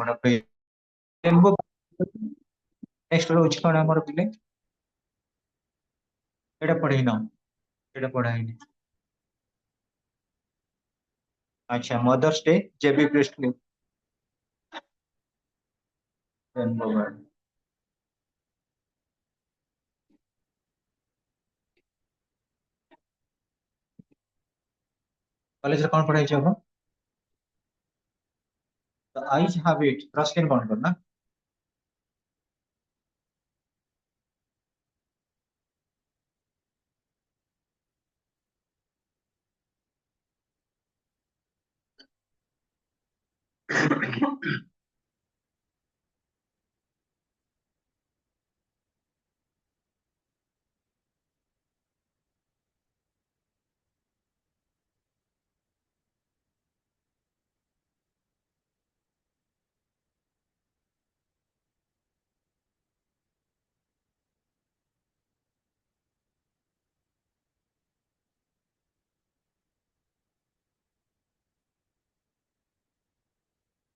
ଆମର rainbow next ରହୁଛି କଣ ଆମର ପିଲେ ଏଟା ପଢେଇନ ଏଟା ପଢାଇନି ଆଚ୍ଛା mother's day J B Priestley rainbow bird କଲେଜରେ କଣ ପଢାଇଛି ହବ ତ I have it ରସ୍କିନ୍ କଣ କରନା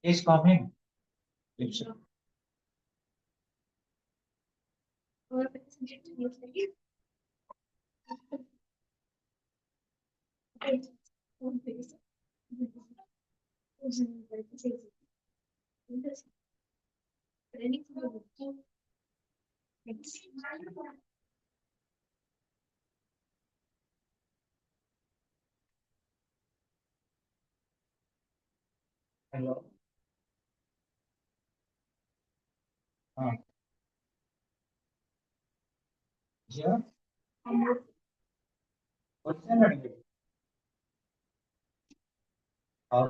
is coming It's- hello हाँ yeah what's that oh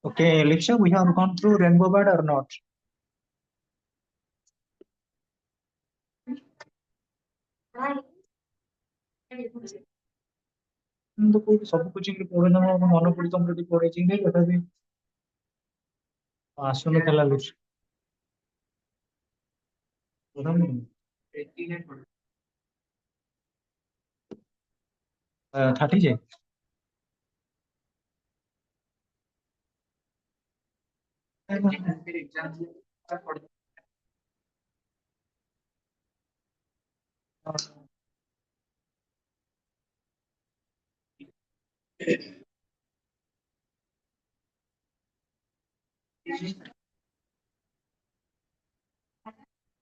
okay Alicia we have gone through rainbow bird or not तो कोई सब कुछ इंग्लिश पढ़े ना मन पड़ी तुम रेडी पढ़े चिंगे कथा भी आसुन थला लुच पढ़म 30 जे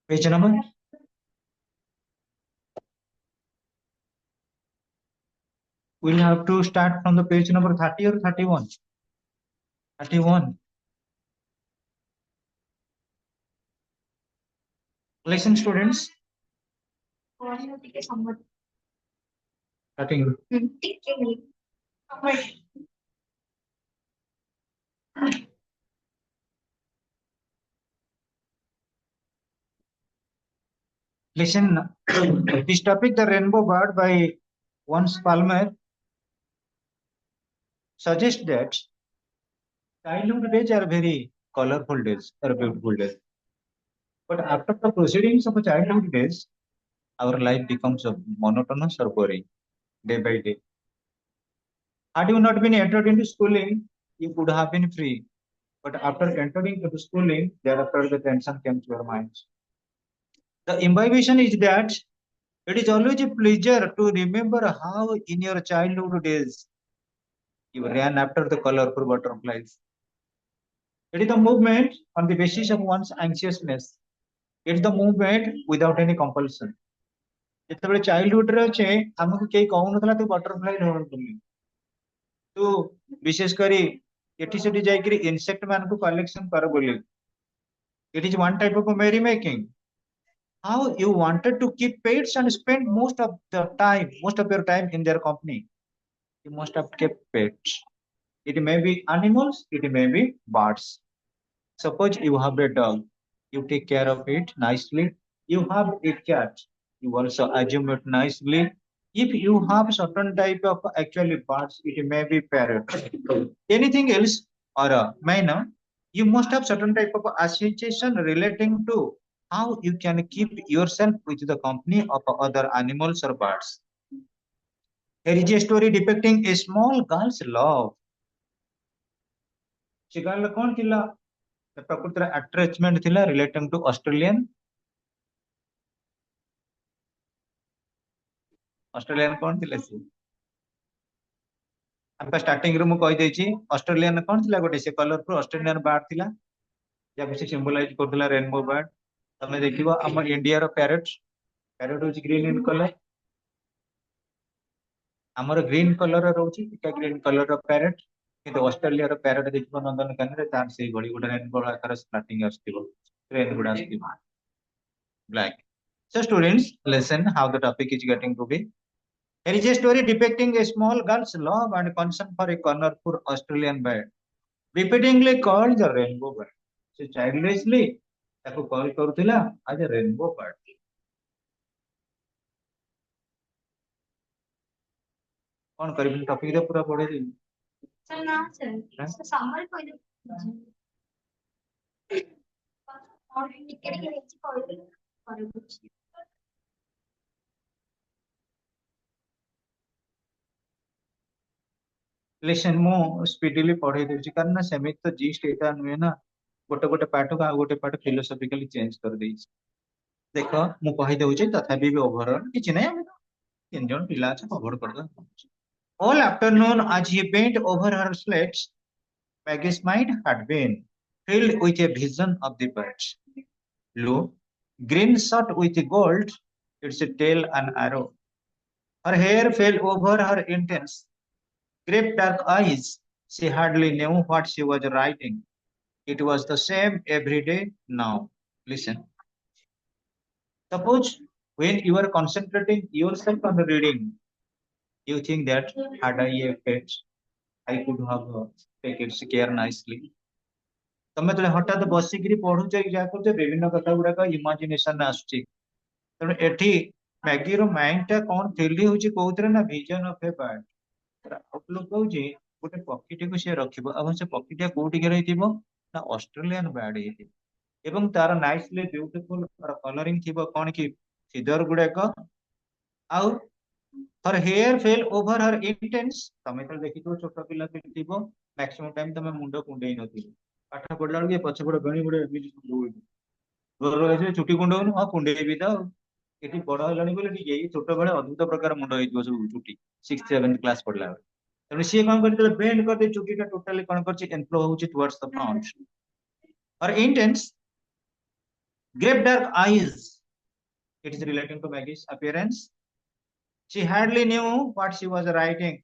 page number we'll have to start from the page number 30 or 31 31 listen students starting listen this topic the rainbow bird by Once Palmer suggests that childhood days are very colorful days or beautiful days but after the proceedings of childhood days our life becomes monotonous or boring day by day had you not been entered into schooling you would have been free but after entering into schooling thereafter the tension came to your mind the imbibition is that it is always a pleasure to remember how in your childhood days you ran after the colorful butterflies. It is the movement on the basis of one's anxiousness. It is the movement without any compulsion. ଯେତେବେଳେ childhood ରେ ଅଛେ ଆମକୁ କେହି କହୁନଥିଲା ତୁ butterfly ଧର ବୋଲି ତୁ ବିଶେଷ କରି ଏଠି ସେଠି ଯାଇକିରି ଇନସେକ୍ଟ ମାନଙ୍କୁ କଲେକ୍ସନ କର ବୋଲି it is one type of merry making how you wanted to keep pets and spend most of your time in their company you must have kept pets it may be animals it may be birds suppose you have a dog you take care of it nicely you have a cat you also assume it nicely if you have certain type of actually birds it may be parrot anything else or a manner you must have certain type of association relating to how you can keep yourself with the company of other animals or birds Here is a story depicting a small girl's love. ସେ girl କଣ ଥିଲା ପ୍ରକୃତରେ attachment ଥିଲା relating to Australian କଣ ଥିଲା ସେ ଆମେ starting ରୁ ମୁଁ କହିଦେଇଛି ଅଷ୍ଟ୍ରେଲିଆନ କଣ ଥିଲା ଗୋଟେ ସେ କଲରଫୁଲ ଅଷ୍ଟ୍ରେଲିଆନ ବାର୍ଡ ଥିଲା ଯାହାକୁ ସେ ସିମ୍ବଲାଇଜ କରୁଥିଲା ରେନବୋ ବାର୍ଡ ତମେ ଦେଖିବ ଆମ ଇଣ୍ଡିଆର ପ୍ୟାରଟ ପ୍ୟାରଟ ହଉଛି ଗ୍ରୀନ ଇନ କଲର ଆମର ଗ୍ରୀନ କଲର ରହୁଛି ଏଟା ଗ୍ରୀନ କଲର ପ୍ୟାରଟ କିନ୍ତୁ ଅଷ୍ଟ୍ରେଲିଆର ପ୍ୟାରଟ ଦେଖିବ ନନ୍ଦନକାନନରେ ତାର ସେଇଭଳି ଗୋଟେ ରେନବୋ ଆକାର ସ୍ପ୍ଲାଟିଂ ଆସିଥିବ ରେନ ଗୁଡା ଆସିଥିବ black. So students, listen how the topic is getting to be. Here is a story depicting a small girl's love and concern for a colorful Australian bird, repeatedly called the rainbow bird. So childishly, ତାକୁ call କରୁଥିଲା as a rainbow bird. କଣ କରିବି topic ରେ ପୁରା ପଢେଇ ଦେବି sir ना sir summer କହିଲେ और ଟିକେ ଟିକେ ହେଇଛି କହିଲେ ପରେ ବୁଝି Listen ମୁଁ ସ୍ପିଡିଲି ପଢେଇ ଦଉଛି କାରଣ ସେମିତି ତ ଜିଷ୍ଟ ଏଇଟା ନୁହେଁ ନା ଗୋଟେ ଗୋଟେ ପାର୍ଟକୁ ଆଉ ଗୋଟେ ପାର୍ଟ ଫିଲୋସଫିକାଲି ଚେଞ୍ଜ କରିଦେଇଛି ଦେଖ ମୁଁ କହିଦଉଛି ତଥାପି ବି ଓଭରଅଲ୍ କିଛି ନାହିଁ ଆମେ ତିନି ଜଣ ପିଲା ଅଛ କଭର କରିଦେବା all afternoon as he bent over her slate Maggie's mind had been filled with a vision of the birds blue green shot with gold its tail an arrow her hair fell over her intense great dark eyes she hardly knew what she was writing it was the same every day now listen suppose when you are concentrating yourself on the reading you think that had I a pet, I could have taken its care nicely. ତମେ ଯେତେବେଳେ ହଠାତ୍ ବସିକିରି ପଢୁଛ ଯାହା କରୁଛ ବିଭିନ୍ନ କଥା ଗୁଡାକ ଇମାଜିନେସନ ଆସୁଛି ତେଣୁ ଏଠି ମ୍ୟାଗିର ମାଇଣ୍ଡ ଟା କଣ ଫିଲ୍ ହଉଛି କୋଉଥିରେ ନା vision of A bird outlook ହଉଛି ଗୋଟେ ପକ୍ଷୀଟିକୁ ସେ ରଖିବ ଏବଂ ସେ ପକ୍ଷୀଟା କୋଉଠିକି ରହିଥିବ ନା ଅଷ୍ଟ୍ରେଲିଆନ ବାର୍ଡ ହେଇଥିବ ଏବଂ ତାର ନାଇସଲି ବ୍ୟୁଟିଫୁଲ କଲରିଂ ଥିବ କଣ କି ଫିଦର ଗୁଡାକ ଆଉ her hair fell over her intense ତମେ ତ ଦେଖିଥିବ ଛୋଟ ପିଲା ଥିବ ମ୍ୟାକ୍ସିମମ୍ ଟାଇମ ତମେ ମୁଣ୍ଡ କୁଣ୍ଡେଇ ନଥିବ ପାଠ ପଢିଲା ବେଳକୁ ଏ ପଛପଟ ବେଣୀ ଗୁଡେ ଏମିତି କୁଣ୍ଡଉନି ଘର ରହିଥିବେ ଚୁଟି କୁଣ୍ଡଉନି ହଁ କୁଣ୍ଡେଇବି ତ ଆଉ ଏଠି ବଡ ହେଲାଣି ବୋଲି ଟିକେ ଏଇ ଛୋଟ ବେଳେ ଅଦ୍ଭୁତ ପ୍ରକାର ମୁଣ୍ଡ ହେଇଥିବ ସବୁ ଚୁଟି ସିକ୍ସ ସେଭେନ୍ଥ କ୍ଲାସ ପଢିଲା ବେଳେ ତେଣୁ ସିଏ କଣ କରିଛି ବେଣ୍ଡ କରିଦେଇ ଚୁଟିଟା ଟୋଟାଲି କଣ କରିଛି ଏନଫ୍ଲୋ ହଉଛି towards the front her intense grave dark eyes it is relating to Maggie's appearance she hardly knew what she was writing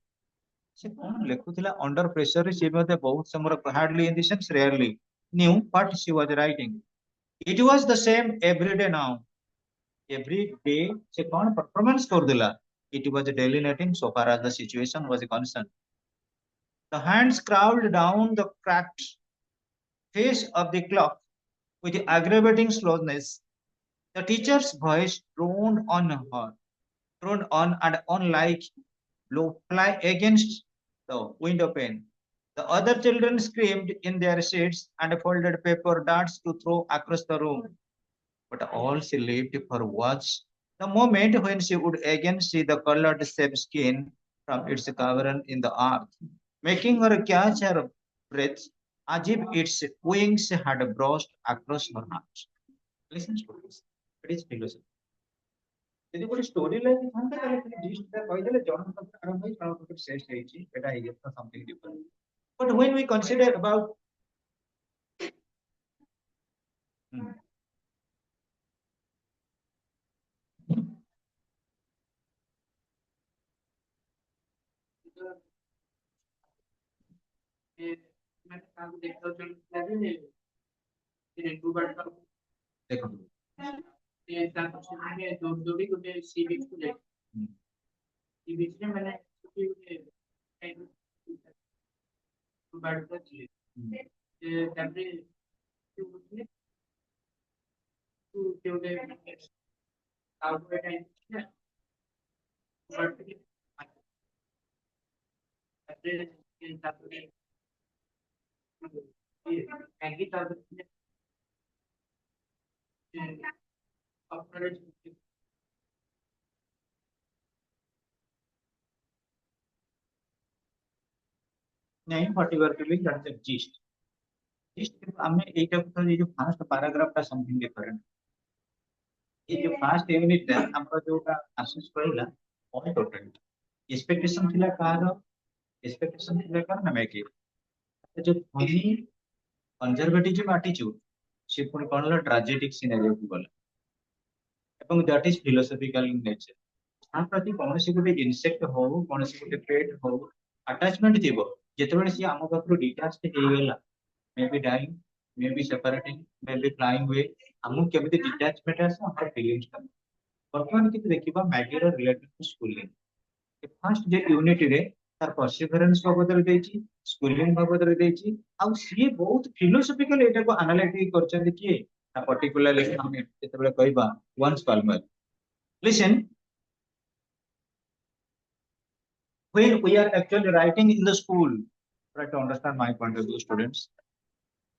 ସେ କଣ ଲେଖୁଥିଲା ଅଣ୍ଡର ପ୍ରେସରରେ ସିଏ ମଧ୍ୟ ବହୁତ ସମୟ hardly in the sense rarely knew what she was writing it was the same every day now every day ସେ କଣ performance କରୁଥିଲା it was delineating so far as the situation was concerned the hands crawled down the cracked face of the clock with aggravating slowness the teacher's voice droned on and on like blow fly against the window pane. The other children screamed in their seats and folded paper darts to throw across the room. But all she lived for was the moment when she would again see the colored shape skin from its cavern in the earth, making her catch her breath as if its wings had brushed across her heart. Listen to this. It is philosophy. ଯଦି ଗୋଟେ story line ଥାନ୍ତା ତାହେଲେ ଖାଲି ଜିଷ୍ଟଟା କହିଦେଲେ ଜଣଙ୍କ ପାଖରେ ଆରମ୍ଭ ହେଇ ଜଣଙ୍କ ପାଖରେ ଶେଷ ହେଇଛି ଏଟା ହେଇଯାଇଥିଲା something different but when we consider about ଦେଖନ୍ତୁ ଦୌଡ଼ି ଗୋଟେ ସି ବିଚ୍ କୁ ଯାଇ ସି ବିଚ୍ ରେ ମାନେ ବାଡିଟା ଥିଲେ ତାପରେ ଗୋଟେ ଆଉ ଗୋଟେ ଟାଇମ୍ ଥିଲା ତାପରେ ମ୍ୟାଗି ତାପରେ नहीं what you are feeling that's the gist हमें एक तो ये जो फर्स्ट पैराग्राफ टा समथिंग डिफरेंट ये जो फर्स्ट यूनिट है हमरो जोटा आसुस कहला ऑल टोटल एक्सपेक्टेशन थिला कार एक्सपेक्टेशन थिला कार ना मेकी जो फनी कंजर्वेटिव एटीट्यूड से पुणी कौन होला ट्रेजेडिक सिनेरियो को गला ଏବଂ that is philosophical in nature ତା ପ୍ରତି କୌଣସି ଗୋଟେ ଇନସେକ୍ଟ ହଉ କୌଣସି ଗୋଟେ ପେଟ୍ ହଉ ଆଟାଚମେଣ୍ଟ ଥିବ ଯେତେବେଳେ ସିଏ ଆମ ପାଖରୁ ଡିଟାଚ ହେଇଗଲା maybe dying maybe separating maybe flying way ଆମକୁ କେମିତି ଡିଟାଚମେଣ୍ଟ ଆସେ ଆମର ଫିଲିଂସ ବର୍ତ୍ତମାନ କିନ୍ତୁ ଦେଖିବା ମ୍ୟାଗିର ରିଲେଟେଡ ଟୁ ସ୍କୁଲିଂ ଫାର୍ଷ୍ଟ ଯେ ୟୁନିଟରେ ତାର ପରସିଭରେନ୍ସ ବାବଦରେ ଦେଇଛି ସ୍କୁଲିଂ ବାବଦରେ ଦେଇଛି ଆଉ ସିଏ ବହୁତ ଫିଲୋସଫିକାଲି ଏଟାକୁ ଆନାଲାଇଟିକ କରିଛନ୍ତି କିଏ ନା ପର୍ଟିକୁଲାରଲି ଆମେ ଯେତେବେଳେ କହିବା once ପାଲମର listen when we are actually writing in the school try to understand my point of view students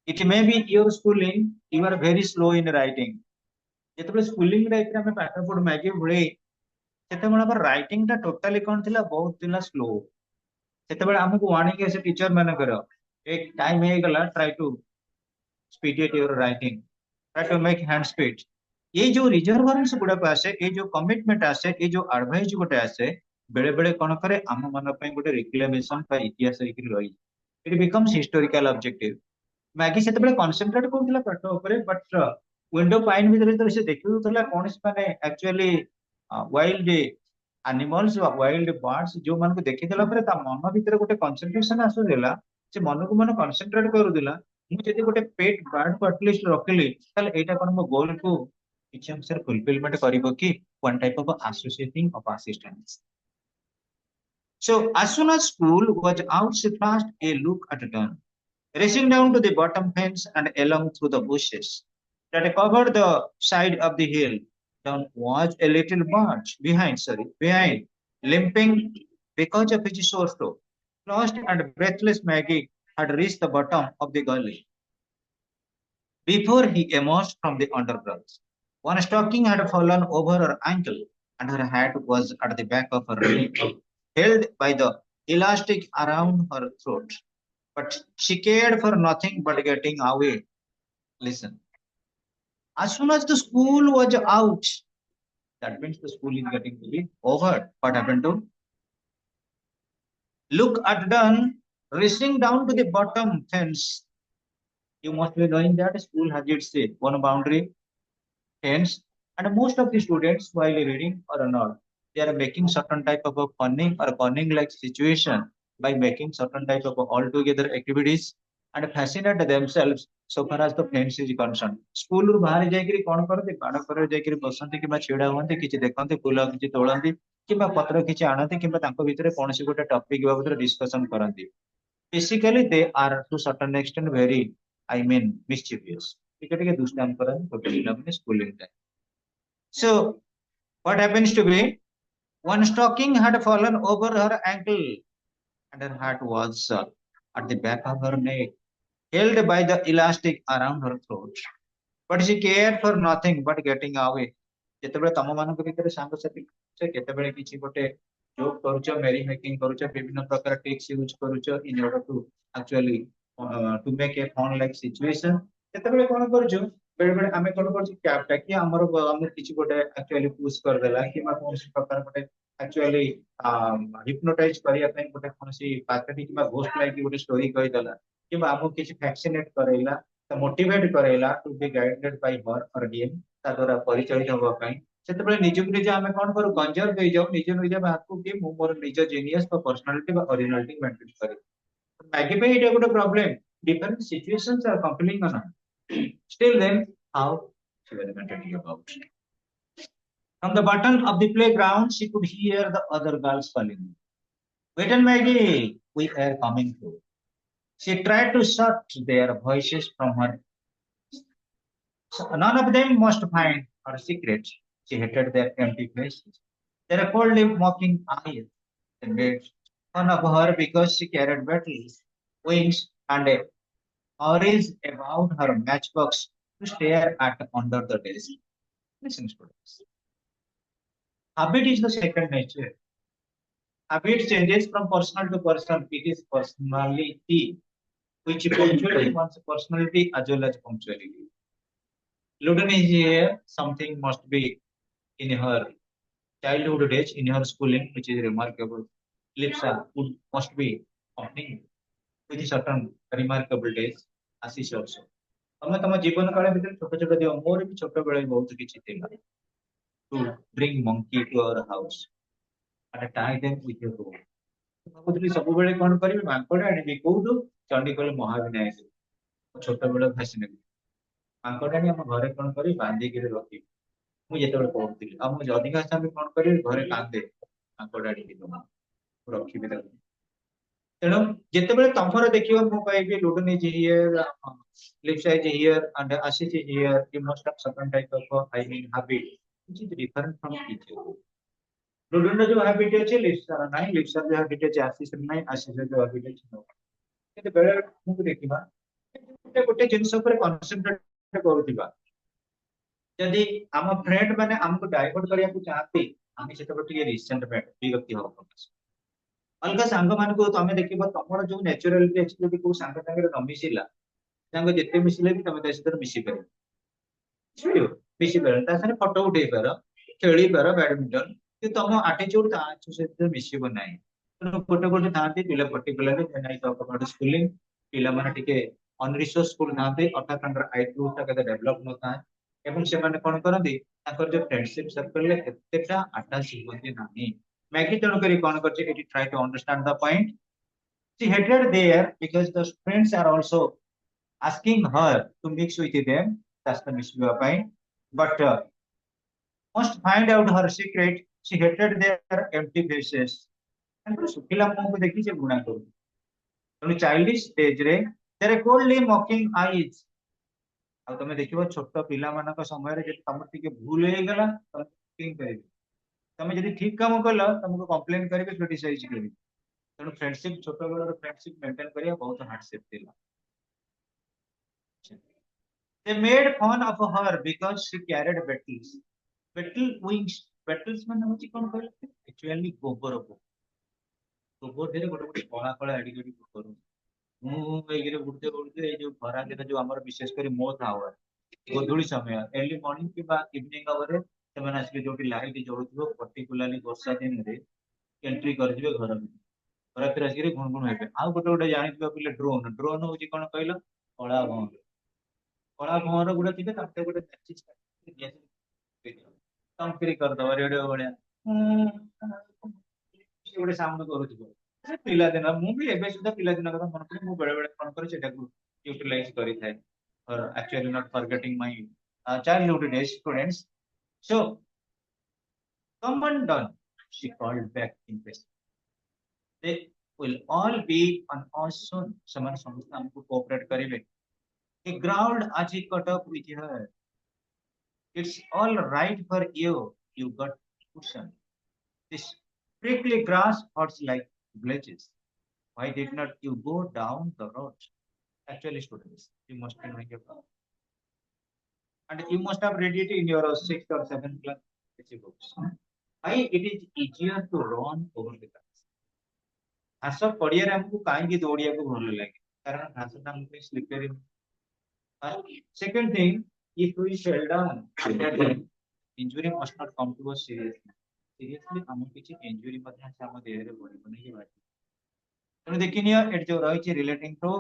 it may be your schooling you are very slow in writing ଯେତେବେଳେ ସ୍କୁଲିଂ ଲାଇଫରେ ଆମେ ପାଠ ପଢୁ Maggi ଭଳି ସେତେବେଳେ ଆମର writing ଟା totally କଣ ଥିଲା ବହୁତ ଥିଲା ସ୍ଲୋ ସେତେବେଳେ ଆମକୁ ୱାର୍ଣ୍ଣିଂ ଆସେ ଟିଚର ମାନଙ୍କର ଏ ଟାଇମ ହେଇଗଲା try to speed it your writing try to make hand speed ଏଇ ଯୋଉ ରିଜର୍ଭାନ୍ସ ଗୁଡାକ ଆସେ ଏଇ ଯୋଉ କମିଟମେଣ୍ଟ ଆସେ ଏଇ ଯୋଉ ଆଡଭାଇଜ ଗୋଟେ ଆସେ ବେଳେ ବେଳେ କଣ କରେ ଆମ ମାନଙ୍କ ପାଇଁ ଗୋଟେ ରିକ୍ଲେମେସନ ବା ଇତିହାସ ହେଇକି ରହିଛି ଇଟ୍ ବିକମ୍ସ ହିଷ୍ଟୋରିକାଲ ଅବଜେକ୍ଟିଭ ମ୍ୟାଗି ସେତେବେଳେ କନସେନ୍ଟ୍ରେଟ କରୁଥିଲା ପାଠ ଉପରେ ବଟ୍ ୱିଣ୍ଡୋ ପାଇନ୍ ଭିତରେ ଯେତେବେଳେ ସେ ଦେଖୁଥିଲା କୌଣସି ମାନେ ଆକ୍ଚୁଆଲି ୱାଇଲ୍ଡ ଆନିମଲ୍ସ ବା ୱାଇଲ୍ଡ ବାର୍ଡସ ଯୋଉମାନଙ୍କୁ ଦେଖିଦେଲା ପରେ ତା ମନ ଭିତରେ ଗୋଟେ କନସେନ୍ଟ୍ରେସନ ଆସୁଥିଲା ସେ ମନକୁ ମନ କନସେନ୍ଟ୍ରେଟ କରୁଥିଲା ମୁଁ ଯଦି ଗୋଟେ ପେଟ୍ ବାର୍ଡକୁ ଆଟଲିଷ୍ଟ ରଖିଲି ତାହେଲେ ଏଇଟା କଣ ମୋ ଗୋଲକୁ କିଛି ଅଂଶରେ ଫୁଲଫିଲମେଣ୍ଟ କରିବ କି one type of associating of assistance so as soon as school was out she flashed a look at dawn racing down to the bottom fence and along through the bushes that covered the side of the hill. Down was a little bunch behind, limping because of his sore toe. Lost and breathless Maggie had reached the bottom of the gully before he emerged from the underbrush. One stocking had fallen over her ankle, and her hat was at the back of her neck, held by the elastic around her throat. But she cared for nothing but getting away. Listen. As soon as the school was out, that means the school is getting to be over. What happened to? Look at done, racing down to the bottom fence. You must be knowing that school has its one boundary fence, and most of the students, while reading or not, they are making certain type of a cunning or cunning like situation by making certain type of altogether activities and fascinate themselves so far as the fence is concerned. School ରୁ ବାହାରି ଯାଇକିରି କଣ କରନ୍ତି ବାଡ଼ କରରେ ଯାଇକିରି ବସନ୍ତି କିମ୍ବା ଛିଡା ହୁଅନ୍ତି କିଛି ଦେଖନ୍ତି ଫୁଲ କିଛି ତୋଳନ୍ତି କିମ୍ବା ପତ୍ର କିଛି ଆଣନ୍ତି କିମ୍ବା ତାଙ୍କ ଭିତରେ କୌଣସି ଗୋଟେ ଟପିକ ବାବଦରେ ଡିସ୍କସନ କରନ୍ତି basically they are to certain extent very I mean mischievous ଟିକେ ଟିକେ ଦୁଷ୍ଟାମି କରନ୍ତି ଛୋଟ ପିଲାମାନେ schooling time so what happens to be one stocking had fallen over her ankle and her hat was at the back of her neck held by the elastic around her throat. But she cared for nothing but getting away. ଯେତେବେଳେ ତମ ମାନଙ୍କ ଭିତରେ ସାଙ୍ଗସାଥି କେତେବେଳେ କିଛି ଗୋଟେ joke କରୁଛ ମେରି making କରୁଛ ବିଭିନ୍ନ ପ୍ରକାର ଟ୍ରିକ୍ସ ୟୁଜ କରୁଛ in order to actually to make a fun like situation ସେତେବେଳେ କଣ କରୁଛୁ ବେଳେ ବେଳେ ଆମେ କଣ କରୁଛୁ କ୍ୟାବଟା କି ଆମର ଆମକୁ କିଛି ଗୋଟେ ଆକ୍ଚୁଆଲି ପୁଶ କରିଦେଲା କିମ୍ବା କୌଣସି ପ୍ରକାର ଗୋଟେ ଆକ୍ଚୁଆଲି ହିପନୋଟାଇଜ କରିବା ପାଇଁ ଗୋଟେ କୌଣସି ପାଖରେ କିମ୍ବା ଘୋଷ୍ଟ ଲାଗି ଗୋଟେ ଷ୍ଟୋରି କହିଦେଲା କିମ୍ବା ଆମକୁ କିଛି ଭ୍ୟାକ୍ସିନେଟ କରେଇଲା ମୋଟିଭେଟ କରେଇଲା ଟୁ ବି ଗାଇଡେଡ ବାଇ ହର ଅର ହିମ୍ ତା ଦ୍ୱାରା ପରିଚାଳିତ ହବା ପାଇଁ ସେତେବେଳେ ନିଜକୁ ନିଜେ ଆମେ କଣ କରୁ ଗଞ୍ଜର ଦେଇଯାଉ ନିଜ ନିଜ ଭାବକୁ କି ମୁଁ ମୋର ନିଜ ଜିନିୟସ ବା ପର୍ସନାଲିଟି ବା ଅରିଜିନାଲିଟି ମେଣ୍ଟେନ କରେ ମ୍ୟାଗି ପାଇଁ ଏଇଟା ଗୋଟେ problem different situations are compelling or not. Still then, how she was mentally about. From the bottom of the playground, she could hear the other girls calling. Wait and Maggie, we are coming through. She tried to shut their voices from her. So none of them must find her secret. She hated their empty faces, their coldly mocking eyes. They made fun of her because she carried battles, wings, and a orange about her matchbox to stare at under the desk. Listen, students. Habit is the second nature. Habit changes from personal to person. It is personality which eventually wants personality as well as punctuality. Ludden is here. Something must be in her childhood days, in her schooling, which is remarkable. Lipsa would must be something with certain remarkable days. Ashish also. ତମେ ତମ ଜୀବନ କାଳ ଭିତରେ ଛୋଟ ଛୋଟ ଦିଅ ମୋର ବି ଛୋଟ ବେଳେ ବହୁତ କିଛି ଥିଲା to bring monkey to our house and tie them with your rope. ଭାବୁଥିଲି ସବୁବେଳେ କଣ କରିବି ମାଙ୍କଡ ଆଣିବି କୋଉଠୁ ଚଣ୍ଡିଖୋଲ ମହାବିନାୟକ ଛୋଟ ବେଳେ ଭାସି ନେବି ମାଙ୍କଡ ଆଣି ଆମ ଘରେ କଣ କରିବି ବାନ୍ଧିକିରି ରଖିବି ମୁଁ ଯେତେବେଳେ ପଢୁଥିଲି ଆଉ ମୁଁ ଅଧିକାଂଶ ଆମେ କଣ କରିବି ଘରେ କାନ୍ଦେ ମାଙ୍କଡ ଆଣିକି ଦବ ରଖିବି ତାକୁ ତେଣୁ ଯେତେବେଳେ ତମର ଦେଖିବ ମୁଁ କହିବି ଲୁଡନ is here Lipsa is here and Ashish is here you must have certain type of I mean habit which is different from each other. ଲୁଡନ ଯୋଉ habit ଅଛି ଲିପ୍ସାର ନାହିଁ ଲିପ୍ସାର ଯୋଉ habit ଅଛି ଆଶିଷର ନାହିଁ ଆଶିଷର ଯୋଉ habit ଅଛି ମୋର କିନ୍ତୁ ବେଳେ ବେଳେ ଆମକୁ ଦେଖିବା ଗୋଟେ ଗୋଟେ ଜିନିଷ ଉପରେ କନସେନ୍ଟ୍ରେଟ କରୁଥିବା ଯଦି ଆମ ଫ୍ରେଣ୍ଡ ମାନେ ଆମକୁ ଡାଇଭର୍ଟ କରିବାକୁ ଚାହାନ୍ତି ଆମେ ସେତେବେଳେ ଟିକେ ରିସେଣ୍ଟମେଣ୍ଟ ବିରକ୍ତି ହବ ପ୍ରକାଶ ଅଲଗା ସାଙ୍ଗମାନଙ୍କୁ ତମେ ଦେଖିବ ତମର ଯୋଉ ନ୍ୟାଚୁରାଲିଟି ଅଛି ଯଦି କୋଉ ସାଙ୍ଗ ସାଙ୍ଗରେ ନ ମିଶିଲା ସାଙ୍ଗ ଯେତେ ମିଶିଲେ ବି ତମେ ତା ସହିତ ମିଶି ପାରିବ ବୁଝିପାରିବ ମିଶି ପାରିବ ତା ସାଙ୍ଗରେ ଫଟୋ ଉଠେଇ ପାର ଖେଳି ପାର ବ୍ୟାଡମିଣ୍ଟନ କିନ୍ତୁ ତମ ଆଟିଚ୍ୟୁଡ ତା ସହିତ ମିଶିବ ନାହିଁ ତେଣୁ ଗୋଟେ ଗୋଟେ ଥାନ୍ତି ପିଲା ପର୍ଟିକୁଲାରଲି ସ୍କୁଲିଂ ପିଲାମାନେ ଟିକେ ଅନରିସୋର୍ସ ସ୍କୁଲ ଥାନ୍ତି ଅର୍ଥାତ୍ ତାଙ୍କର ଆଇକ୍ୟୁ ଟା କେତେ ଡେଭଲପ ନଥାଏ ଏବଂ ସେମାନେ କଣ କରନ୍ତି ତାଙ୍କର ଯୋଉ ଫ୍ରେଣ୍ଡସିପ ସର୍କଲରେ ଏତେଟା ଆଟାଚ ହୁଅନ୍ତି ନାହିଁ ମ୍ୟାଗି ତେଣୁକରି କଣ କରିଛି ଏଠି try to understand the point. She hated there because the friends are also asking her to mix with them. That's the ମିଶିବା ପାଇଁ. But must find out her secret. She hated their empty faces. ତାଙ୍କର ଶୁଖିଲା ମୁହଁକୁ ଦେଖି ସେ ଘୃଣା କରୁଛି ତେଣୁ ଚାଇଲ୍ଡିଶ ଷ୍ଟେଜରେ there are coldly mocking eyes. ଆଉ ତମେ ଦେଖିବ ଛୋଟ ପିଲାମାନଙ୍କ ସମୟରେ ଯଦି ତମର ଟିକେ ଭୁଲ ହେଇଗଲା ତମେ mocking କରିବେ ତମେ ଯଦି ଠିକ କାମ କଲ ତମକୁ କମ୍ପ୍ଲେନ କରିବେ କ୍ରିଟିସାଇଜ କରିବେ ତେଣୁ ଫ୍ରେଣ୍ଡସିପ ଛୋଟ ବେଳର ଫ୍ରେଣ୍ଡସିପ ମେଣ୍ଟେନ କରିବା ବହୁତ ହାର୍ଡସିପ ଥିଲା they made fun of her because she carried battles battle wings battles ମାନେ ହଉଛି କଣ କହିଲେ actually ଗୋବର ଗୋବର ଧିରେ ଗୋଟେ ଗୋଟେ କଳା କଳା ଏଡିକି ଏଡିକି ଗୋବର ମୁଁ ଏଇକିରେ ବୁଡତେ ବୁଡତେ ଏଇ ଯୋଉ ଖରା ଦିନ ଯୋଉ ଆମର ବିଶେଷ କରି ମୋ ଆୱାର ଗୋଧୂଳି ସମୟ ଏର୍ଲି ମର୍ଣ୍ଣିଂ କିମ୍ବା ଇଭିନିଂ ଆୱାରରେ ସେମାନେ ଆସିକି ଯୋଉଠି ଲାଇଟ୍ ଜଳୁଥିବ ପର୍ଟିକୁଲାରଲି ବର୍ଷା ଦିନରେ ଏଣ୍ଟ୍ରି କରିଯିବେ ଘର ଭିତରେ ଘର ଭିତରେ ଆସିକି ଗୁଣ ଗୁଣ ହେବେ ଆଉ ଗୋଟେ ଗୋଟେ ଜାଣିଥିବା ପିଲେ ଡ୍ରୋନ୍ ଡ୍ରୋନ୍ ହଉଛି କଣ କହିଲ କଳା ଭଅଁର ଗୁଡା ଥିବେ ତାପରେ ଗୋଟେ ତମ୍ପିରି କରିଦବ ରେଡିଓ ଭଳିଆ ସେ ଗୋଟେ ସାଉଣ୍ଡ କରୁଥିବ ସେ ପିଲାଦିନ ମୁଁ ବି ଏବେ ସୁଦ୍ଧା ପିଲାଦିନ କଥା ମନେ ପଡେ ମୁଁ ବେଳେ ବେଳେ କଣ କରେ ସେଟାକୁ ୟୁଟିଲାଇଜ କରିଥାଏ for actually not forgetting my childhood days students so come on done she called back in person they will all be on us soon ସେମାନେ ସମସ୍ତେ ଆମକୁ କୋଅପରେଟ କରିବେ he growled as he caught up with her it's all right for you you got cushion this prickly grass hurts like blazes why did not you go down the road actually students you must be knowing about and you must have read it in your sixth or seventh class books why it is easier to run over the grass ଘାସ ପଡିଆରେ ଆମକୁ କାହିଁକି ଦୌଡିବାକୁ ଭଲ ଲାଗେ କାରଣ ଘାସଟା ଆମ ପାଇଁ ସ୍ଲିପେରୀ second thing if we fell down injury must not come to us seriously ଆମକୁ କିଛି injury ମଧ୍ୟ ଆସି ଆମ ଦେହରେ ପଡିବ ନାହିଁ ତେଣୁ ଦେଖିନିଅ ଏଠି ଯୋଉ ରହିଛି relating to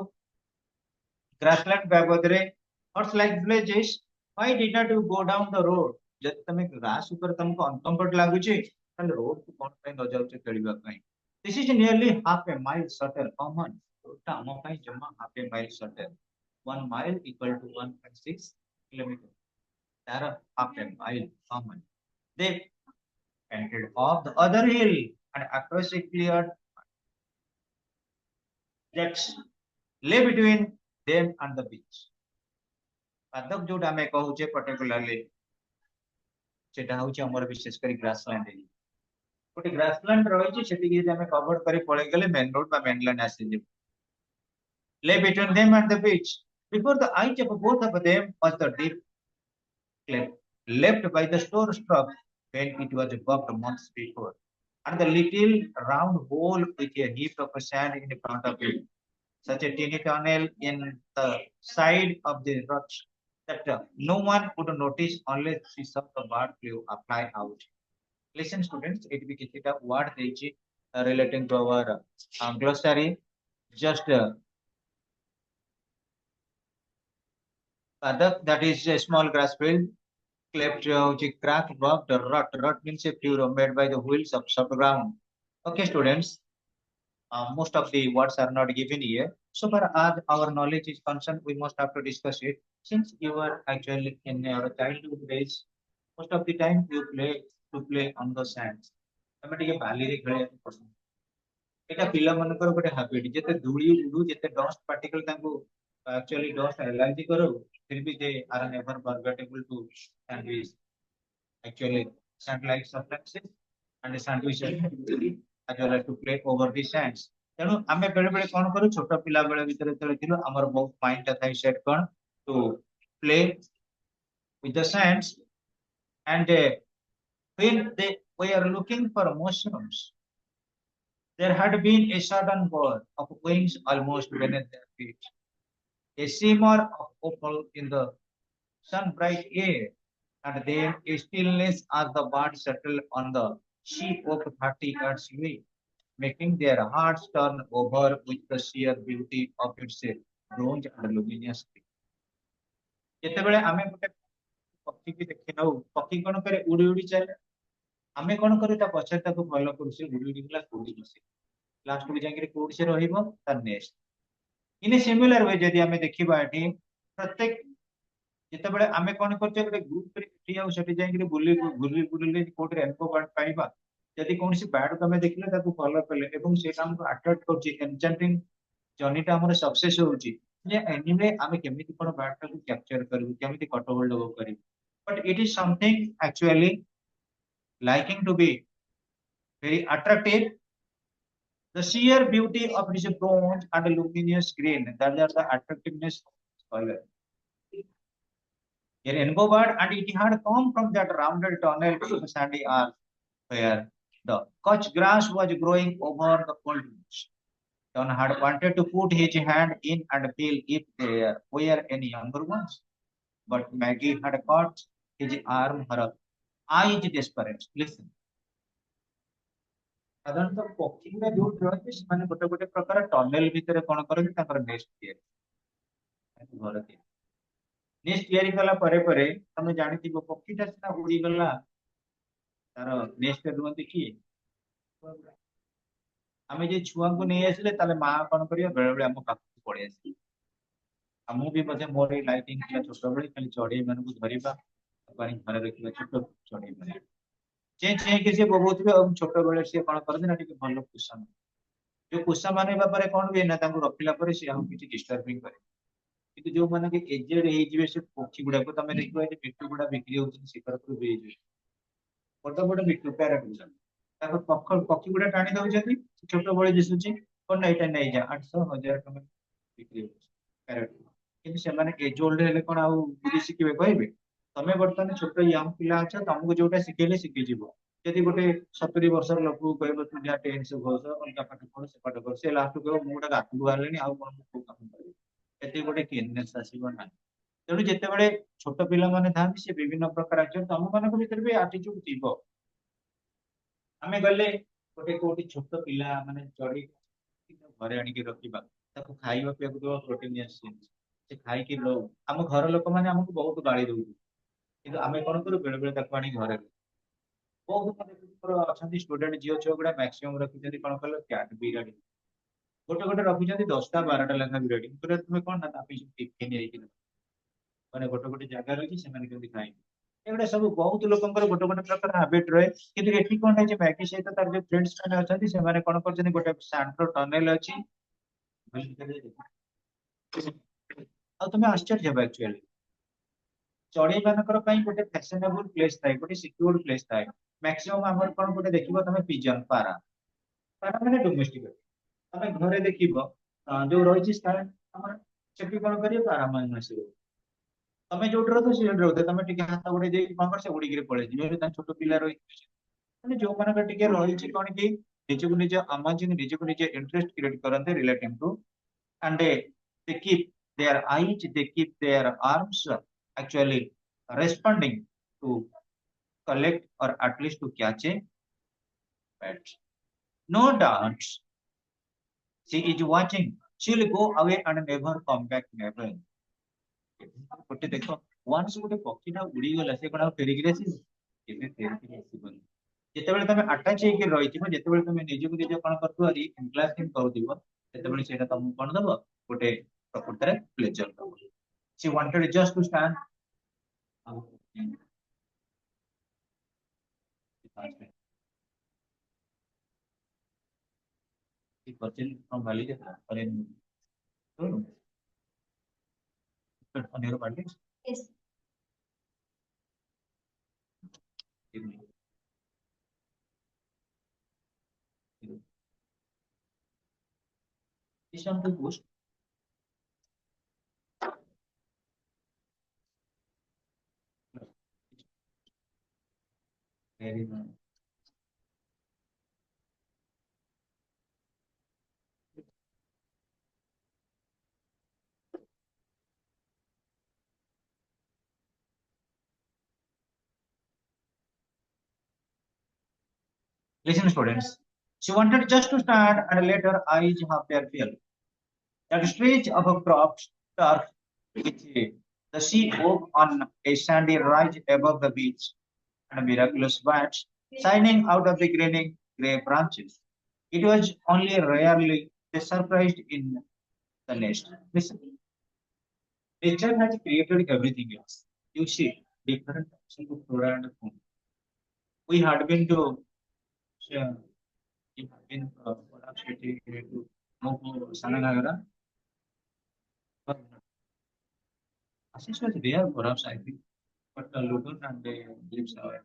grassland ବାବଦରେ hurts like blazes why did not you go down the road ଯଦି ତମେ ଗ୍ରାସ ଉପରେ ତମକୁ ଅନକମ୍ଫର୍ଟ ଲାଗୁଛି ତାହେଲେ ରୋଡ କୁ କଣ ପାଇଁ ନ ଯାଉଛ ଖେଳିବା ପାଇଁ this is nearly half a mile shorter common ରୋଡଟା ଆମ ପାଇଁ ଜମା half a mile shorter 1 mile equal to 1.6 kilometer ତାର half a mile common they entered off the other hill and across a cleared that lay between them and the beach ପାଦକ ଯୋଉଟା ଆମେ କହୁଛେ particularly ସେଟା ହଉଛି ଆମର ବିଶେଷ କରି ଗ୍ରାସଲ୍ୟାଣ୍ଡ ଏରିଆ ଗୋଟେ ଗ୍ରାସଲ୍ୟାଣ୍ଡ ରହିଛି ସେଠିକି ଯଦି ଆମେ କଭର କରି ପଳେଇ ଗଲେ ମେନ୍ ରୋଡ ବା ମେନଲ୍ୟାଣ୍ଡ ଆସିଯିବ lay between them and the beach before the eyes of both of them was the deep cleft left by the store struck when it was bugged months before and the little round hole with a heap of sand in front of it, such a teeny tunnel in the side of the rocks that no one would notice unless she saw the bird fly out. Listen, students, it will get a word relating to our glossary. Just that is a small grass field. Cleft cracked rock, the rut means a furrow made by the wheels of soft ground. Okay, students, most of the words are not given here. So far as our knowledge is concerned, we must have to discuss it. Since you are actually in your childhood days, most of the time you play on the sands. ଆମେ ଟିକେ ବାଲିରେ ଖେଳିବାକୁ ପସନ୍ଦ। ଏଇଟା ପିଲାମାନଙ୍କର ଗୋଟେ habit ଯେତେ ଧୂଳି ଉଡୁ ଯେତେ ଡଷ୍ଟ ପାର୍ଟିକଲ ତାଙ୍କୁ actually dust allergy करो फिर भी they are never forgettable to sandwich actually sand like substances and sandwich as well as to play over the sands ତେଣୁ ଆମେ ବେଳେ ବେଳେ କଣ କରୁ ଛୋଟ ପିଲା ବେଳେ ଭିତରେ ଯେତେବେଳେ ଥିଲୁ ଆମର ବହୁତ ମାଇଣ୍ଡ ଟା ଥାଏ ସେଟ୍ କଣ to play with the sands and when we are looking for mushrooms there had been a sudden bird of wings almost beneath their feet. A shimmer of opal in the sun-bright air, and then a stillness as the birds settled on the sheep of 30 yards away, making their hearts turn over with the sheer beauty of its bronze and luminous tree. ଯେତେବେଳେ ଆମେ ଗୋଟେ ପକ୍ଷୀକି ଦେଖି ନଉ ପକ୍ଷୀ କଣ କରେ ଉଡି ଉଡି ଚାଲେ ଆମେ କଣ କରୁ ତା ପଛରେ ତାକୁ ଫଲୋ କରୁ ସେ ଉଡି ଉଡି ଗଲା କୋଉଠି ବସେ ଲାଷ୍ଟକୁ ଯାଇକିରି କୋଉଠି ସେ ରହିବ ତାର next in a similar way जदि आमे देखिबा एठी प्रत्येक ଯେତେବେଳେ ଆମେ କଣ କରୁଛେ ଗୋଟେ ଗ୍ରୁପ ରେ ଏଠି ଆଉ ସେଠି ଯାଇକିରି ବୁଲିଲେ କୋଉଠି ରେନବୋ ବାର୍ଡ ପାଇବା ଯଦି କୌଣସି ବାର୍ଡ ତମେ ଦେଖିଲେ ତାକୁ ଫଲୋ କଲେ ଏବଂ ସେଇଟା ଆମକୁ ଆଟ୍ରାକ୍ଟ କରୁଛି ଏନଚାଣ୍ଟିଂ ଜର୍ଣ୍ଣିଟା ଆମର ସକ୍ସେସ ହଉଛି ଯେ ଏନିୱେ ଆମେ କେମିତି କଣ ବାର୍ଡ ଟାକୁ କ୍ୟାପଚର କରିବୁ କେମିତି କଣ୍ଟ୍ରୋଲ କରିବୁ but it is something actually liking to be very attractive. The sheer beauty of this bronze and luminous green, that are the attractiveness of this color. A rainbow bird, and it had come from that rounded tunnel to the sandy earth where the Kutch grass was growing over the cold woods. John had wanted to put his hand in and feel if there were any younger ones, but Maggie had caught his arm, her eyes desperate. Listen. ସାଧାରଣତଃ ପକ୍ଷୀ ଗୁଡା ଯୋଉଠି ରହନ୍ତି ସେମାନେ ଗୋଟେ ଗୋଟେ ପ୍ରକାର tunnel ଭିତରେ କଣ କରନ୍ତି ତାଙ୍କର ନେଷ୍ଟ ତିଆରି ଘର ତିଆରି ନେଷ୍ଟ ତିଆରି କଲା ପରେ ତମେ ଜାଣିଥିବ ପକ୍ଷୀଟା ସିନା ଉଡିଗଲା ତାର ନେଷ୍ଟ ରୁହନ୍ତି କିଏ ଆମେ ଯେ ଛୁଆଙ୍କୁ ନେଇ ଆସିଲେ ତାହେଲେ ମା କଣ କରିବ ବେଳେ ବେଳେ ଆମ ପାଖକୁ ପଳେଇ ଆସିବ ଆଉ ମୁଁ ବି ମଧ୍ୟ ମୋର ଏଇ ଲାଇଟିଂ ଥିଲା ଛୋଟବେଳେ ଖାଲି ଚଢେଇ ମାନଙ୍କୁ ଧରିବା ଘରେ ରଖିବା ଛୋଟ ଚଢେଇ ମାନେ ଚେଁ ସିଏ ବୋବଉଥିବେ ଆଉ ଛୋଟବେଳେ ସିଏ କଣ କରନ୍ତି ନା ଟିକେ ଭଲ ପୋଷା ଯୋଉ ପୋଷା ମାନିବା ପରେ କଣ ହୁଏ ନା ତାଙ୍କୁ ରଖିଲା ପରେ ସିଏ ଆଉ କିଛି ଡିଷ୍ଟର୍ବିଂ କରେ କିନ୍ତୁ ଯୋଉମାନେ କି ଏଜେଡ ହେଇଯିବେ ସେ ପକ୍ଷୀ ଗୁଡାକୁ ତମେ ଦେଖିବ ଏଠି ମିଟୁ ଗୁଡା ବିକ୍ରି ହଉଛନ୍ତି ଶିକାରପୁର ହେଇଯିବେ ବଡ ବଡ ମିଟୁ ପ୍ୟାରେଟ ଗୁଡା ତାକୁ ପକ୍ଷୀ ଗୁଡା ଟାଣି ଦଉଛନ୍ତି ଛୋଟବେଳେ ଦିଶୁଛି କଣ ନା ଏଇଟା ନେଇଯା 800,000 ଟଙ୍କା ବିକ୍ରି ହଉଛି ପ୍ୟାରେଟ କିନ୍ତୁ ସେମାନେ ଏଜ ଓଲ୍ଡ ହେଲେ କଣ ଆଉ ବୁଝି ଶିଖିବେ କହିବେ ତମେ ବର୍ତ୍ତମାନ ଛୋଟ ୟଙ୍ଗ ପିଲା ଅଛ ତମକୁ ଯୋଉଟା ଶିଖେଇଲେ ଶିଖିଯିବ ଯଦି ଗୋଟେ 70 ବର୍ଷର ଲୋକକୁ କହିବ ତୁ ଯାହା ଟେନ୍ସ ଘୋଷ ଅଲଗା ପାଠ ପଢ ସେ ପାଠ କର ସେ ଲାଷ୍ଟ କହିବ ମୁଁ ଗୋଟେ ଆଗକୁ ବାହାରିଲିଣି ଆଉ କଣ ମୁଁ କୋଉ କାମ କରିବି ଏତେ ଗୋଟେ କେୟାରନେସ୍ ଆସିବ ନାହିଁ ତେଣୁ ଯେତେବେଳେ ଛୋଟ ପିଲାମାନେ ଥାନ୍ତି ସେ ବିଭିନ୍ନ ପ୍ରକାର ଆକ୍ଚୁଆଲି ତମ ମାନଙ୍କ ଭିତରେ ବି ଆଟିଚ୍ୟୁଡ ଥିବ ଆମେ ଗଲେ ଗୋଟେ କୋଉଠି ଛୋଟ ପିଲା ମାନେ ଚଢି ଘରେ ଆଣିକି ରଖିବା ତାକୁ ଖାଇବା ପିଇବାକୁ ଦେବା ପ୍ରୋଟିନିୟସ୍ ଜିନିଷ ସେ ଖାଇକି ରହୁ ଆମ ଘର ଲୋକମାନେ ଆମକୁ ବହୁତ ଗାଳି ଦଉଛନ୍ତି କିନ୍ତୁ ଆମେ କଣ କରୁ ବେଳେ ବେଳେ ତାକୁ ଆଣି ଘରେ ବହୁତ ଅଛନ୍ତି ଷ୍ଟୁଡେଣ୍ଟ ଝିଅ ଛୁଆ ଗୁଡା ମ୍ୟାକ୍ସିମମ୍ ରଖିଛନ୍ତି କଣ କଲେ କ୍ୟାଟ ବିରାଡି ଗୋଟେ ରଖିଛନ୍ତି 10ଟା 12ଟା ଲେଖା ବିରାଡି ତୁମେ କଣ ନା ତା ପାଇଁ ଟିଫିନ ହେଇକି ମାନେ ଗୋଟେ ଜାଗା ରହିଛି ସେମାନେ କେମିତି ଖାଇବେ ଏଗୁଡା ସବୁ ବହୁତ ଲୋକଙ୍କର ଗୋଟେ ପ୍ରକାର ହାବିଟ ରହେ କିନ୍ତୁ ଏଠି କଣ ହେଇଛି ମ୍ୟାଗି ସହିତ ତାର ଯୋଉ ଫ୍ରେଣ୍ଡସ ମାନେ ଅଛନ୍ତି ସେମାନେ କଣ କରୁଛନ୍ତି ଗୋଟେ ଶାଣ୍ଟ ଟନେଲ ଅଛି ଆଉ ତମେ ଆଶ୍ଚର୍ଯ୍ୟ ହେବ ଆକ୍ଚୁଆଲି ଚଢେଇ ମାନଙ୍କର ପାଇଁ ଗୋଟେ ଫ୍ୟାସନେବଲ ପ୍ଲେସ ଥାଏ ଗୋଟେ ସିକ୍ୟୁର୍ଡ ପ୍ଲେସ ଥାଏ ମ୍ୟାକ୍ସିମମ୍ ଆମର କଣ ଗୋଟେ ଦେଖିବ ତମେ ପିଜନ ପାରା ପାରା ମାନେ ଡୋମେଷ୍ଟିକ ତମେ ଘରେ ଦେଖିବ ଯୋଉ ରହିଛି ଆମର ସେଠି କଣ କରିବ ପାରା ମାନେ ଆସିବ ତମେ ଯୋଉଠି ରହୁଥିବ ସେ ଯୋଉଠି ରହୁଥିବ ତମେ ଟିକେ ହାତ ଉଡେଇ ଦେଇକି କଣ କର ସେ ଉଡିକିରି ପଳେଇଯିବ ତାଙ୍କ ଛୋଟ ପିଲା ରହିଥିବେ ମାନେ ଯୋଉମାନଙ୍କର ଟିକେ ରହିଛି କଣ କି ନିଜକୁ ନିଜ ଆମାଜିଂ ନିଜକୁ ନିଜ ଇଣ୍ଟରେଷ୍ଟ କ୍ରିଏଟ କରନ୍ତି relating to and they keep their eyes, they keep their arms actually responding to collect or at least to catch a pet. No doubt she is watching. She will go away and never come back. Never. ଗୋଟେ ଦେଖ once ଗୋଟେ ପକ୍ଷୀଟା ଉଡିଗଲା ସେ କଣ ଆଉ ଫେରିକି ଆସିବ? କେବେ ଫେରିକି ଆସିବନି। ଯେତେବେଳେ ତମେ ଆଟାଚ ହେଇକି ରହିଥିବ ଯେତେବେଳେ ତମେ ନିଜକୁ ନିଜ କଣ କରୁଥିବ ରିକ୍ଲାସିଂ କରୁଥିବ ସେତେବେଳେ ସେଇଟା ତମକୁ କଣ ଦବ ଗୋଟେ ପ୍ରକୃତରେ ପ୍ଲେଜର ଦବ। She wanted just to stand. She purchased from Valley or in showroom. On your party. Yes. Is on the boost. Very nice. Listen, students. She wanted just to stand and let her eyes have their fill. That stretch of a cropped turf which the sea oak on a sandy ridge above the beach, and miraculous bats shining out of the greening grey branches. It was only rarely they surprised in the nest. Listen, nature has created everything else. You see, different types of flora and fauna. We had been to uh, we have been perhaps to Mopo Sanagara. Assis was there, perhaps I think, but Luton and the lives are.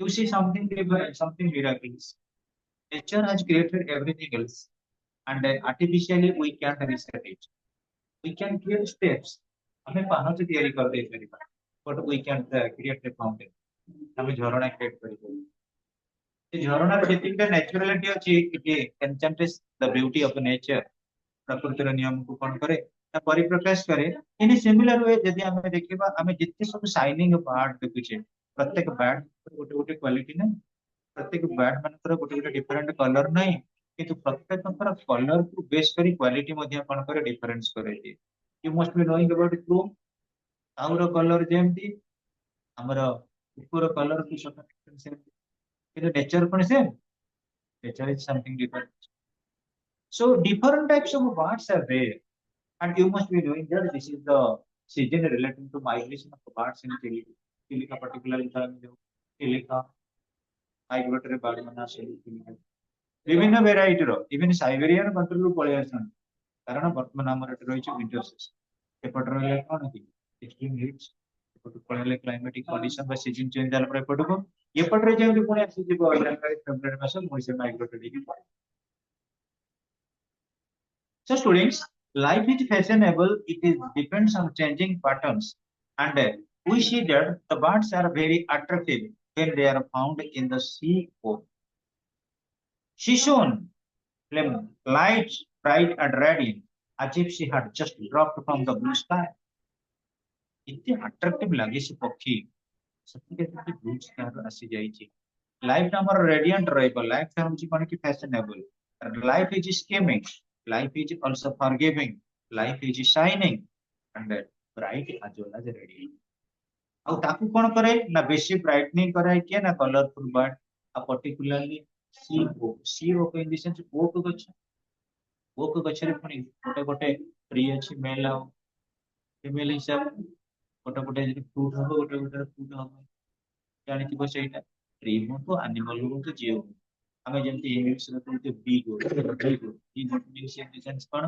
You see something different, something miraculous. Nature has created everything else, and artificially we can't reset it. We can create steps. हमें पाहाच तैयारी कर दे परिबा, but we can create a fountain. हमें झरना create करिबो. ये झरना जेतिकटा naturality अछि, it enchants the beauty of nature. प्रकृतिर नियम को कौन करे ना परिप्रकाश करे इन सिमिलर वे यदि हमें देखिबा हमें जितने सब शाइनिंग पार्ट देखुचे प्रत्येक बैट गोटे गोटे क्वालिटी नहीं प्रत्येक बैट मानकर गोटे गोटे डिफरेंट कलर नहीं किंतु प्रत्येक कलर को बेस करी क्वालिटी मध्ये कौन करे डिफरेंस करे you must be knowing about plume आउर कलर जेमती हमर ऊपर कलर की सब सेम किंतु नेचर पण same nature is something different so different types of birds are there and you must be doing that. This is the season relating to migration of birds in Chile. Chilica particularly Chilica, migratory bird mana Chilica. বিভিন্ন ভ্যারাইটির even Siberian control পড়ে আসছেন কারণ বর্তমান আমার এটা রয়েছে winter season এপটে রইলে কোন কি এক্সট্রিম হিটস এপটে পড়লে ক্লাইমেটিক কন্ডিশন বা সিজন চেঞ্জ ହେଲା ପରେ ଏପଟକୁ ଏପଟରେ ଯେମିତି ପୁଣି ଆସିଯିବ ଜାନୁଆରୀ ଫେବୃଆରୀ ମାସ ମଣିଷ ମାଇଗ୍ରେଟେଡ୍ ହେଇକି ପଳେଇବ so students life is fashionable it is depends on changing patterns and we see that the birds are very attractive when they are found in the sea of she shone flame light bright and radiant as if she had just dropped from the blue sky इतने attractive लगे से पक्षी सत्य के blue sky रो आसी जाईची life हमर रेडिएंट रहबो लाइफ हम जी कोन की fashionable life is scheming life is also forgiving life is shining and bright as well as radiant आ ताकू कोन करे ना बेसी ब्राइटनिंग कराय के ना कलरफुल बर्ड आ पर्टिकुलरली सी ओ इन द सेंस ओक गछरे पुनी गोटे गोटे ट्री अछि मेल आ फीमेल हिसाब गोटे गोटे जदि फ्रूट हबो गोटे गोटे फ्रूट हबो जानिथिबो ସେଇଟା ट्री हो तो एनिमल हो तो जीव हो हमें जेमति इंग्लिश रे कहते be good be good means in the sense कोन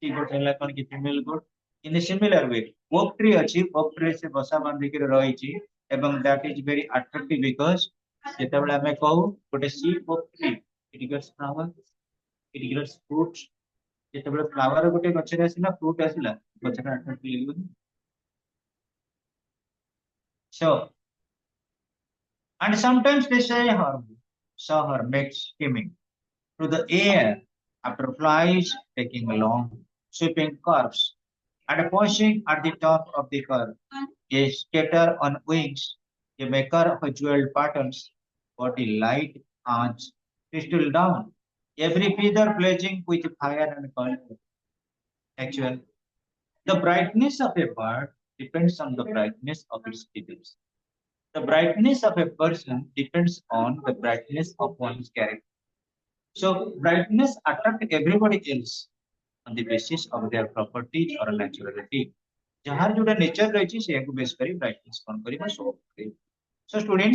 टी गुड हैला कोन कि female good in the similar way oak tree अछि ओक ट्री से बसा बांधी के रही छी एवं that is very attractive because जेतेबेले हमें कहू गोटे सी oak tree it gets flower it gets fruit ଯେତେବେଳେ ଫ୍ଲାୱାର ଗୋଟେ ଗଛରେ ଆସିଲା ଫ୍ରୁଟ ଆସିଲା ଗଛଟା ଆଟ୍ରାକ୍ଟ ଲାଗିବନି so And sometimes they saw her mate skimming through the air after flies taking a long sweeping curves and pausing at the top of the curve. A skater on wings, a maker of jeweled patterns, body light arms, crystal down. Every feather blazing with fire and color. Actually, the brightness of a bird depends on the brightness of its feathers. The brightness of a person depends on the brightness of one's character. So brightness attract everybody else on the basis of their properties or naturality. ଯାହାର ଯୋଉଟା nature ରହିଛି ସେଇଆକୁ base କରି brightness କଣ କରିବ show କରିବ. So students